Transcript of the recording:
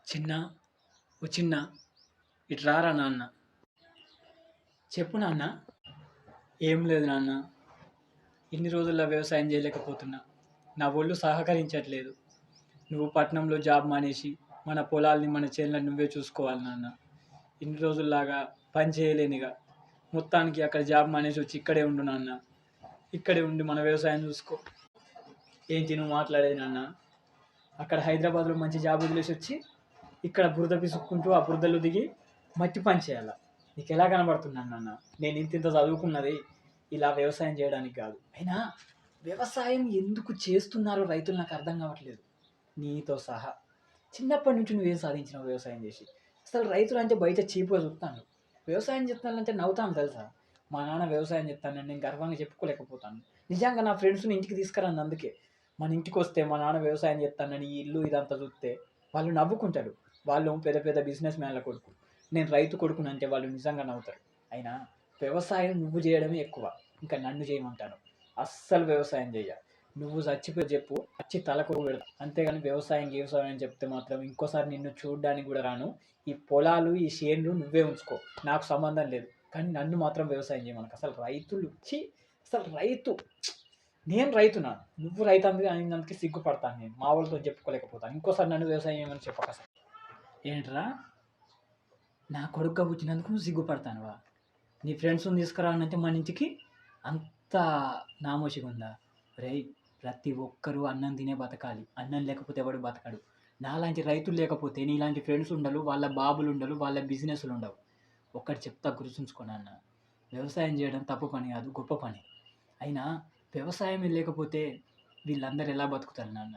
చిన్న ఓ చిన్న ఇటు రారా నాన్న. చెప్పు నాన్న. ఏం లేదు నాన్న. ఇన్ని రోజుల్లో వ్యవసాయం చేయలేకపోతున్నా. నా ఒళ్ళు సహకరించట్లేదు. నువ్వు పట్నంలో జాబ్ మానేసి మన పొలాల్ని మన చేనులను నువ్వే చూసుకోవాలి నాన్న. ఇన్ని రోజుల్లాగా పని చేయలేనిగా. మొత్తానికి అక్కడ జాబ్ మానేసి వచ్చి ఇక్కడే ఉండు నాన్న. ఇక్కడే ఉండి మన వ్యవసాయం చూసుకో. ఏంటి నువ్వు మాట్లాడేది నాన్న? అక్కడ హైదరాబాద్లో మంచి జాబ్ వదిలేసి వచ్చి ఇక్కడ బురద పిసుక్కుంటూ ఆ బురదలో దిగి మట్టి పని చేయాల? నీకు ఎలా కనబడుతున్నాను నాన్న? నేను ఇంత చదువుకున్నది ఇలా వ్యవసాయం చేయడానికి కాదు. అయినా వ్యవసాయం ఎందుకు చేస్తున్నారో రైతులు నాకు అర్థం కావట్లేదు. నీతో సహా చిన్నప్పటి నుంచి నువ్వేం సాధించినావు వ్యవసాయం చేసి? అసలు రైతులు అంటే బయట చీపుగా చూస్తాను. వ్యవసాయం చేస్తానంటే నవ్వుతాను తెలుసా. మా నాన్న వ్యవసాయం చేస్తానని నేను గర్వంగా చెప్పుకోలేకపోతాను. నిజంగా నా ఫ్రెండ్స్ని ఇంటికి తీసుకురాను. అందుకే మన ఇంటికి వస్తే మా నాన్న వ్యవసాయం చేస్తానని ఈ ఇల్లు ఇదంతా చూస్తే వాళ్ళు నవ్వుకుంటారు. వాళ్ళు పెద్ద పెద్ద బిజినెస్ మ్యాన్ల కొడుకు, నేను రైతు కొడుకుని అంటే వాళ్ళు నిజంగా నవ్వుతారు. అయినా వ్యవసాయం నువ్వు చేయడమే ఎక్కువ. ఇంకా నన్ను చేయమంటాను. అస్సలు వ్యవసాయం చెయ్య. నువ్వు చచ్చిపోయి చెప్పు, వచ్చి తలకు పెడతా. అంతేగాని వ్యవసాయం అని చెప్తే మాత్రం ఇంకోసారి నిన్ను చూడడానికి కూడా రాను. ఈ పొలాలు ఈ చేన్లు నువ్వే ఉంచుకో, నాకు సంబంధం లేదు. కానీ నన్ను మాత్రం వ్యవసాయం చేయమనకు. అసలు రైతులు వచ్చి అసలు రైతు నేను రైతునా, నువ్వు రైతు అయినందుకు సిగ్గుపడతాను. నేను మా వాళ్ళతో చెప్పుకోలేకపోతాను. ఇంకోసారి నన్ను వ్యవసాయం చేయమని చెప్పక. అసలు ఏంట్రా, నా కొడుకుగా పుట్టినందుకు నువ్వు సిగ్గుపడతానువా? నీ ఫ్రెండ్స్ని తీసుకురానంటే మన ఇంటికి అంత నామోషిగా ఉందా? రేయ్, ప్రతి ఒక్కరూ అన్నం తినే బతకాలి. అన్నం లేకపోతే ఎవడు బతకడు. నాలాంటి రైతులు లేకపోతే నీలాంటి ఫ్రెండ్స్ ఉండరు, వాళ్ళ బాబులు ఉండరు, వాళ్ళ బిజినెస్లు ఉండవు. ఒక్కటి చెప్తా గుర్తుంచుకో నాన్న. వ్యవసాయం చేయడం తప్పు పని కాదు, గొప్ప పని. అయినా వ్యవసాయం లేకపోతే వీళ్ళందరూ ఎలా బతుకుతారు నాన్న?